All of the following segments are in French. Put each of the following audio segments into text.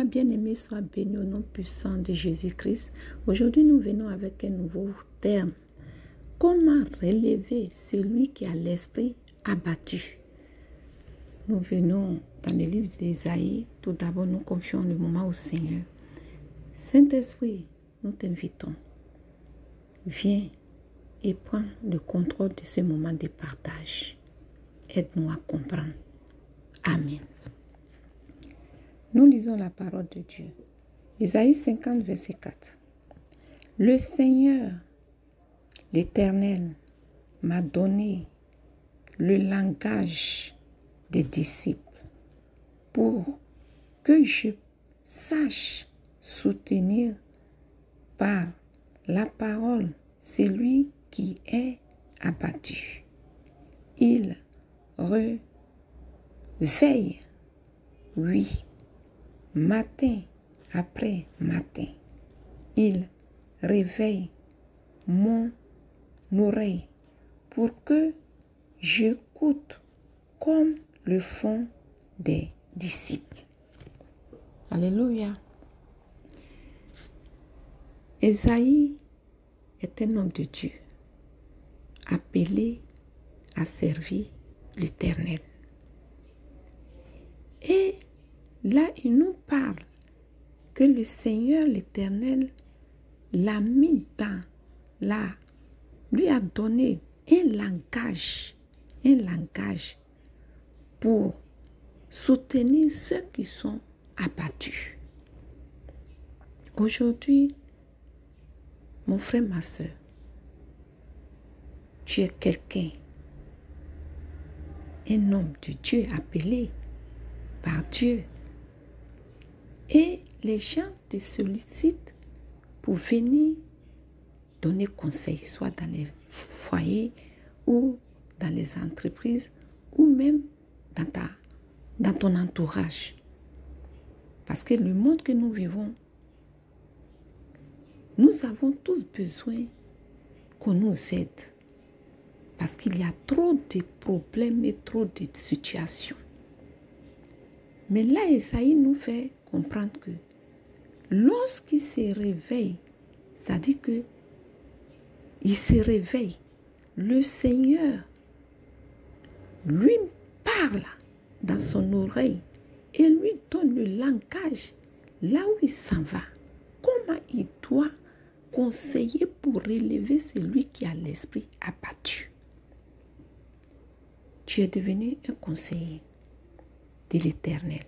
Alléluia, bien-aimé, soit béni au nom puissant de Jésus-Christ. Aujourd'hui, nous venons avec un nouveau terme. Comment relever celui qui a l'esprit abattu? Nous venons dans le livre d'Ésaïe. Tout d'abord, nous confions le moment au Seigneur. Saint-Esprit, nous t'invitons. Viens et prends le contrôle de ce moment de partage. Aide-nous à comprendre. Amen. Nous lisons la parole de Dieu. Ésaïe 50, verset 4. Le Seigneur, l'Éternel, m'a donné le langage des disciples pour que je sache soutenir par la parole celui qui est abattu. Il réveille, oui, matin après matin. Il réveille mon oreille pour que j'écoute comme le font des disciples. Alléluia. Ésaïe est un homme de Dieu, appelé à servir l'Éternel. Et là, il nous parle que le Seigneur, l'Éternel, l'a mis dans lui a donné un langage pour soutenir ceux qui sont abattus. Aujourd'hui, mon frère, ma soeur, tu es quelqu'un, un homme de Dieu appelé par Dieu. Et les gens te sollicitent pour venir donner conseil, soit dans les foyers ou dans les entreprises ou même dans ton entourage. Parce que le monde que nous vivons, nous avons tous besoin qu'on nous aide. Parce qu'il y a trop de problèmes et trop de situations. Mais là, Ésaïe nous fait comprendre que lorsqu'il se réveille, ça dit que il se réveille, le Seigneur lui parle dans son oreille et lui donne le langage là où il s'en va. Comment il doit conseiller pour relever celui qui a l'esprit abattu. Tu es devenu un conseiller de l'Éternel.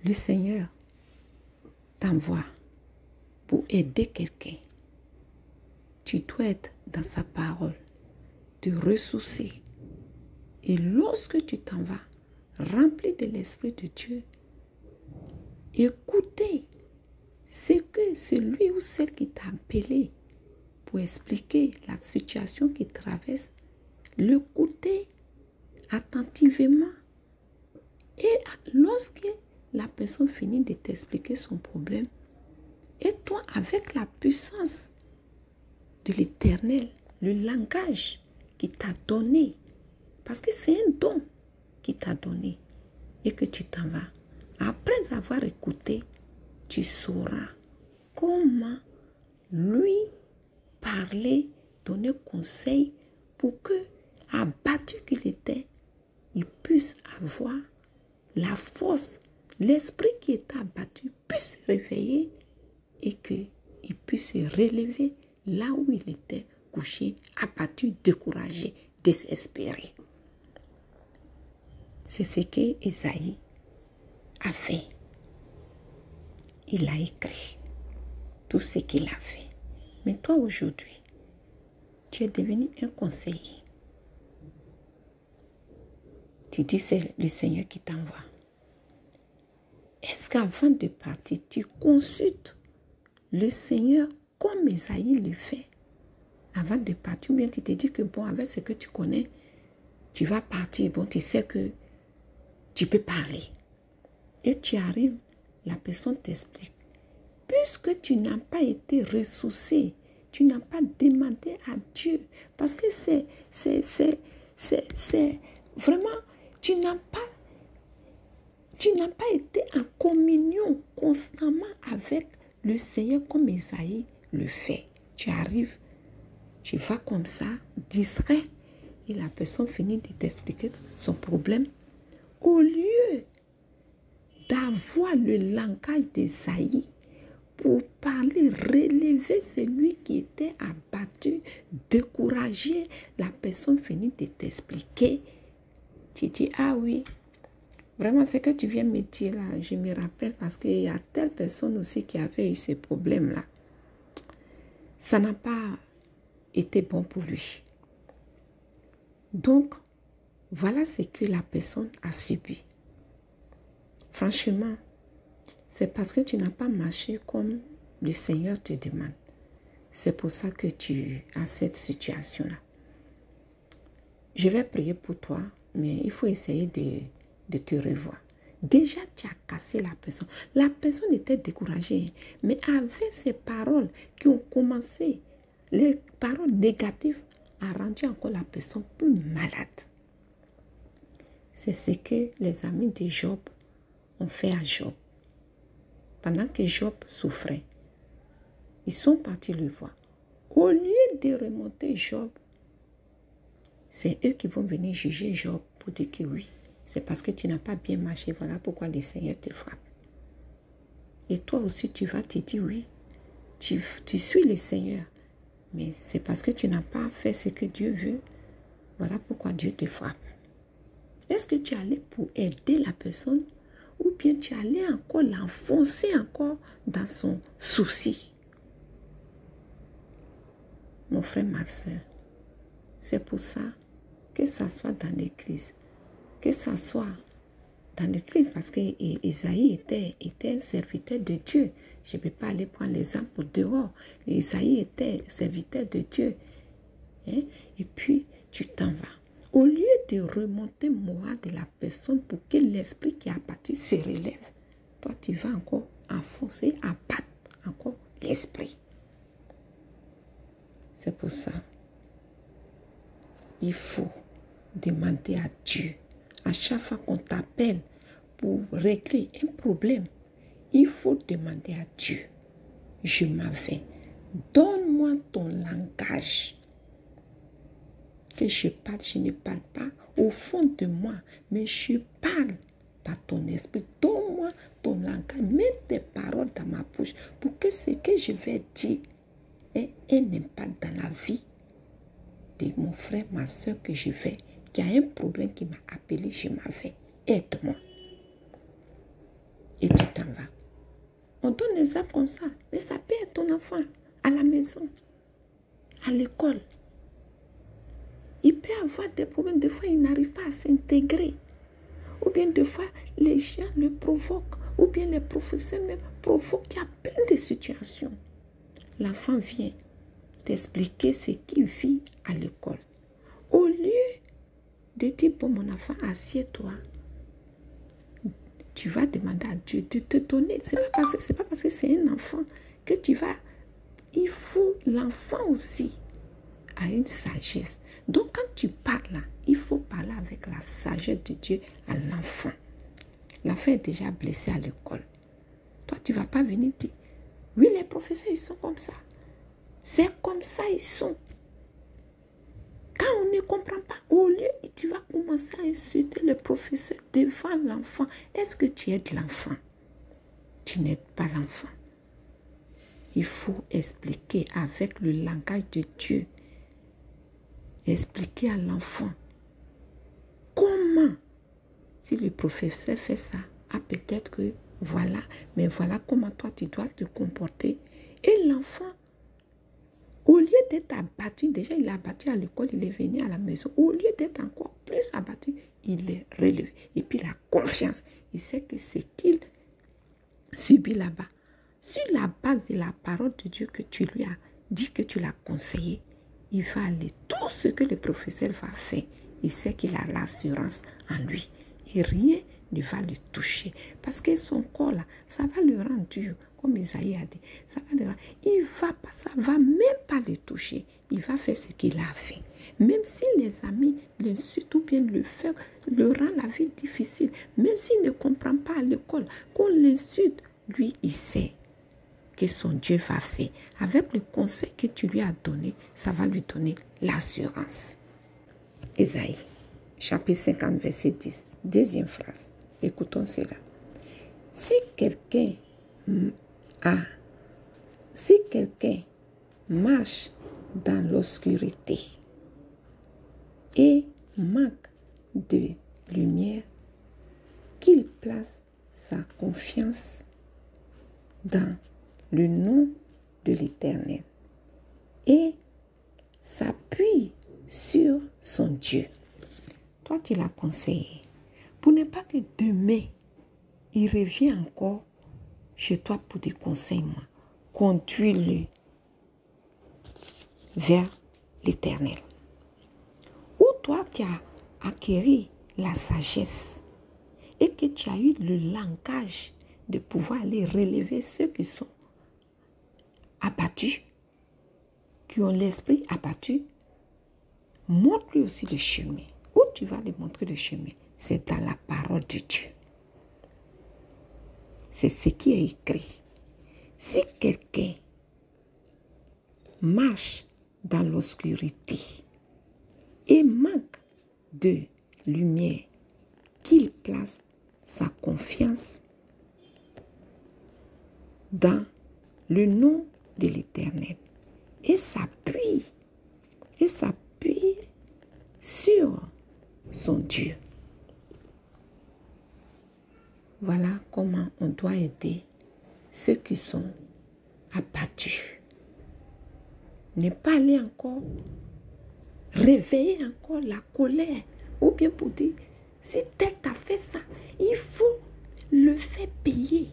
Le Seigneur t'envoie pour aider quelqu'un. Tu dois être dans sa parole, te ressourcer. Et lorsque tu t'en vas, rempli de l'Esprit de Dieu, écoutez ce que celui ou celle qui t'a appelé pour expliquer la situation qu'il traverse, l'écouter attentivement. Et lorsque la personne finit de t'expliquer son problème, et toi, avec la puissance de l'Éternel, le langage qu'il t'a donné, parce que c'est un don qu'il t'a donné, et que tu t'en vas, après avoir écouté, tu sauras comment lui parler, donner conseil pour que, abattu qu'il était, il puisse avoir la force, l'esprit qui est abattu puisse se réveiller et qu'il puisse se relever là où il était couché, abattu, découragé, désespéré. C'est ce que Ésaïe a fait. Il a écrit tout ce qu'il a fait. Mais toi aujourd'hui, tu es devenu un conseiller. Tu dis c'est le Seigneur qui t'envoie. Est-ce qu'avant de partir, tu consultes le Seigneur comme Ésaïe le fait avant de partir? Ou bien tu te dis que bon, avec ce que tu connais, tu vas partir. Bon, tu sais que tu peux parler. Et tu arrives, la personne t'explique. Puisque tu n'as pas été ressourcé, tu n'as pas demandé à Dieu. Parce que c'est vraiment, tu n'as pas Tu n'as pas été en communion constamment avec le Seigneur comme Esaïe le fait. Tu arrives, tu vas comme ça, distrait, et la personne finit de t'expliquer son problème. Au lieu d'avoir le langage d'Esaïe pour parler, relever celui qui était abattu, décourager, la personne finit de t'expliquer. Tu dis, ah oui, vraiment, ce que tu viens me dire là, je me rappelle parce qu'il y a telle personne aussi qui avait eu ces problèmes-là. Ça n'a pas été bon pour lui. Donc, voilà ce que la personne a subi. Franchement, c'est parce que tu n'as pas marché comme le Seigneur te demande. C'est pour ça que tu as cette situation-là. Je vais prier pour toi, mais il faut essayer de te revoir. Déjà, tu as cassé la personne. La personne était découragée, mais avec ces paroles qui ont commencé, les paroles négatives, a rendu encore la personne plus malade. C'est ce que les amis de Job ont fait à Job. Pendant que Job souffrait, ils sont partis le voir. Au lieu de remonter Job, c'est eux qui vont venir juger Job pour dire que oui, c'est parce que tu n'as pas bien marché, voilà pourquoi le Seigneur te frappe. Et toi aussi, tu vas te dire oui, tu suis le Seigneur, mais c'est parce que tu n'as pas fait ce que Dieu veut, voilà pourquoi Dieu te frappe. Est-ce que tu es allé pour aider la personne ou bien tu es allé encore l'enfoncer encore dans son souci? Mon frère, ma soeur, c'est pour ça que ça soit dans l'église, que ça soit dans l'église, parce que Isaïe était un serviteur de Dieu. Je ne peux pas aller prendre l'exemple pour dehors. Isaïe était serviteur de Dieu. Hein? Et puis, tu t'en vas. Au lieu de remonter le moral de la personne pour que l'esprit qui a battu se relève, toi, tu vas encore enfoncer, abattre encore l'esprit. C'est pour ça, il faut demander à Dieu. À chaque fois qu'on t'appelle pour régler un problème, il faut demander à Dieu. Je m'en vais. Donne-moi ton langage. Que je parle, je ne parle pas au fond de moi, mais je parle par ton esprit. Donne-moi ton langage. Mets tes paroles dans ma bouche pour que ce que je vais dire ait un impact dans la vie de mon frère, ma soeur que je vais, qui a un problème qui m'a appelé, je m'en vais. Aide-moi. Et tu t'en vas. On donne des exemples comme ça, mais ça peut être ton enfant à la maison, à l'école. Il peut avoir des problèmes, des fois il n'arrive pas à s'intégrer. Ou bien des fois les gens le provoquent, ou bien les professeurs même provoquent. Il y a plein de situations. L'enfant vient t'expliquer ce qu'il vit à l'école. Au lieu de dire, bon mon enfant, assieds-toi, tu vas demander à Dieu de te donner. C'est pas parce que c'est un enfant que tu vas... Il faut l'enfant aussi a une sagesse. Donc quand tu parles là, il faut parler avec la sagesse de Dieu à l'enfant. L'enfant est déjà blessé à l'école. Toi, tu ne vas pas venir dire, oui, les professeurs, ils sont comme ça. C'est comme ça, ils sont. Quand on ne comprend pas, au lieu, tu vas commencer à insulter le professeur devant l'enfant. Est-ce que tu aides l'enfant? Tu n'aides pas l'enfant. Il faut expliquer avec le langage de Dieu. Expliquer à l'enfant comment, si le professeur fait ça, peut-être que voilà, mais voilà comment toi tu dois te comporter. Et l'enfant, au lieu d'être abattu, déjà il est abattu à l'école, il est venu à la maison, au lieu d'être encore plus abattu, il est relevé. Et puis la confiance, il sait que ce qu'il subit là-bas, sur la base de la parole de Dieu que tu lui as dit, que tu l'as conseillé, il va aller. Tout ce que le professeur va faire, il sait qu'il a l'assurance en lui. Et rien ne va le toucher. Parce que son corps là, ça va le rendre dur. Comme Isaïe a dit, ça va le rendre. Ça va même pas le toucher. Il va faire ce qu'il a fait. Même si les amis l'insultent ou bien le rend la vie difficile, même s'il ne comprend pas à l'école, qu'on l'insulte, lui, il sait que son Dieu va faire. Avec le conseil que tu lui as donné, ça va lui donner l'assurance. Ésaïe, chapitre 50, verset 10. Deuxième phrase. Écoutons cela. Si quelqu'un marche dans l'obscurité et manque de lumière, qu'il place sa confiance dans le nom de l'Éternel et s'appuie sur son Dieu. Toi, tu l'as conseillé pour ne pas que demain, il revient encore chez toi pour des conseils, moi. Conduis-le vers l'Éternel. Ou toi, tu as acquis la sagesse et que tu as eu le langage de pouvoir aller relever ceux qui sont abattus, qui ont l'esprit abattu, montre-lui aussi le chemin. Où tu vas lui montrer le chemin? C'est dans la parole de Dieu. C'est ce qui est écrit. Si quelqu'un marche dans l'obscurité et manque de lumière, qu'il place sa confiance dans le nom de l'Éternel et s'appuie sur son Dieu. Voilà comment on doit aider ceux qui sont abattus. Ne pas aller encore réveiller encore la colère ou bien pour dire si tel t'a fait ça, il faut le faire payer.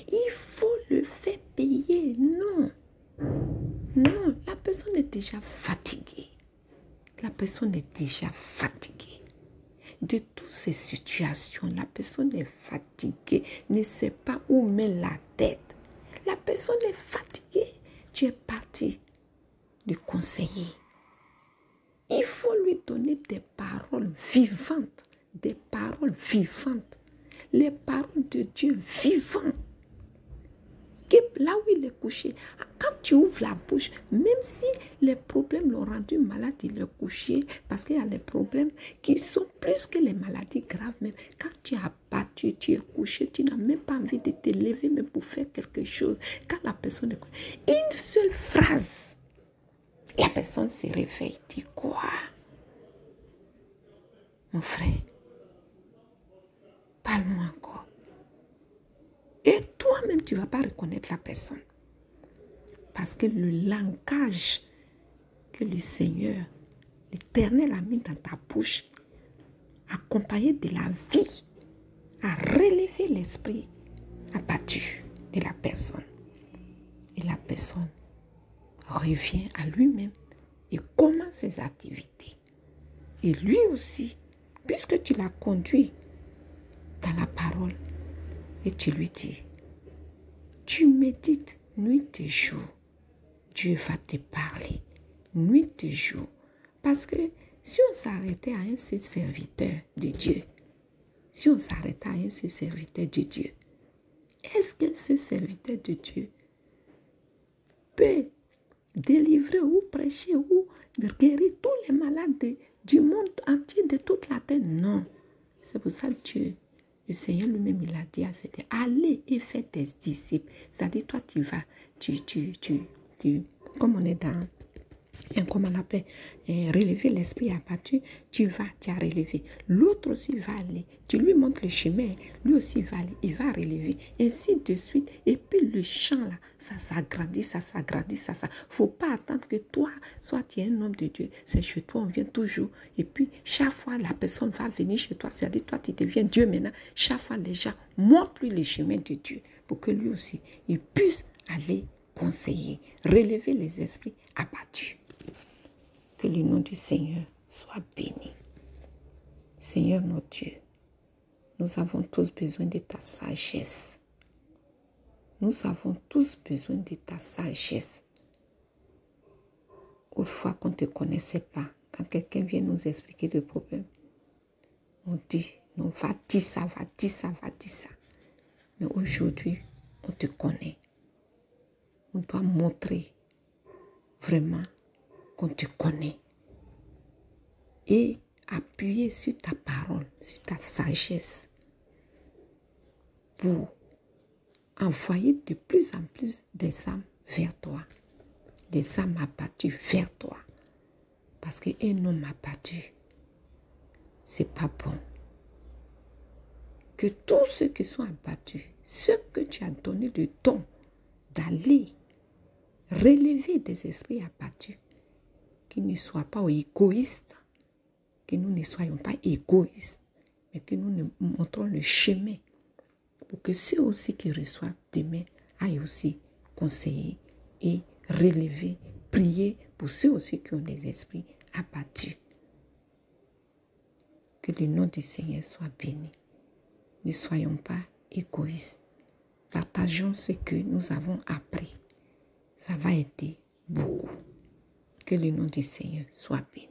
Il faut le faire payer. Non. Non, la personne est déjà fatiguée. La personne est déjà fatiguée. De toutes ces situations, la personne est fatiguée, ne sait pas où mettre la tête. La personne est fatiguée. Tu es parti de conseiller. Il faut lui donner des paroles vivantes, des paroles vivantes, les paroles de Dieu vivantes. Là où il est couché, quand tu ouvres la bouche, même si les problèmes l'ont rendu malade, il est couché, parce qu'il y a des problèmes qui sont plus que les maladies graves même. Quand tu es abattu, tu es couché, tu n'as même pas envie de te lever même pour faire quelque chose. Quand la personne est couchée, une seule phrase, la personne se réveille, dit quoi? Mon frère, parle-moi encore. Et toi-même, tu ne vas pas reconnaître la personne. Parce que le langage que le Seigneur, l'Éternel a mis dans ta bouche, accompagné de la vie, a relevé l'esprit abattu de la personne. Et la personne revient à lui-même et commence ses activités. Et lui aussi, puisque tu l'as conduit dans la parole, et tu lui dis, tu médites nuit et jour, Dieu va te parler nuit et jour. Parce que si on s'arrêtait à un seul serviteur de Dieu, si on s'arrêtait à un seul serviteur de Dieu, est-ce que ce serviteur de Dieu peut délivrer ou prêcher ou guérir tous les malades du monde entier, de toute la terre? Non. C'est pour ça que Dieu, le Seigneur lui-même, il a dit à ses disciples, allez et faites des disciples. C'est-à-dire, toi, tu vas, comme on est dans, comment on appelle, relever l'esprit abattu, tu as relevé. L'autre aussi va aller, tu lui montres le chemin, lui aussi va aller, il va relever, ainsi de suite. Et puis le champ là, ça s'agrandit, ça s'agrandit, ça. Faut pas attendre que toi, soit tu es un homme de Dieu, c'est chez toi, on vient toujours. Et puis chaque fois, la personne va venir chez toi, c'est-à-dire toi, tu deviens Dieu maintenant. Chaque fois, les gens montrent-lui le chemin de Dieu pour que lui aussi, il puisse aller conseiller, relever les esprits abattus. Que le nom du Seigneur soit béni. Seigneur notre Dieu, nous avons tous besoin de ta sagesse. Nous avons tous besoin de ta sagesse. Autrefois qu'on ne te connaissait pas, quand quelqu'un vient nous expliquer le problème, on dit, non, va dire ça, va dire ça, va dire ça. Mais aujourd'hui, on te connaît. On doit montrer vraiment qu'on te connaît. Et appuyer sur ta parole, sur ta sagesse, pour envoyer de plus en plus des âmes vers toi. Des âmes abattues vers toi. Parce qu'un homme abattu, c'est pas bon. Que tous ceux qui sont abattus, ceux que tu as donné le don d'aller relever des esprits abattus, qu'ils ne soient pas égoïstes, que nous ne soyons pas égoïstes, mais que nous nous montrons le chemin pour que ceux aussi qui reçoivent demain aillent aussi conseiller et relever, prier pour ceux aussi qui ont des esprits abattus. Que le nom du Seigneur soit béni. Ne soyons pas égoïstes. Partageons ce que nous avons appris. Ça va aider beaucoup. Que le nom du Seigneur soit béni.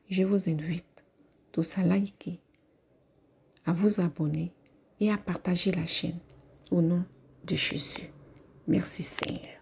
Je vous invite tous à liker, à vous abonner et à partager la chaîne au nom de Jésus. Merci Seigneur.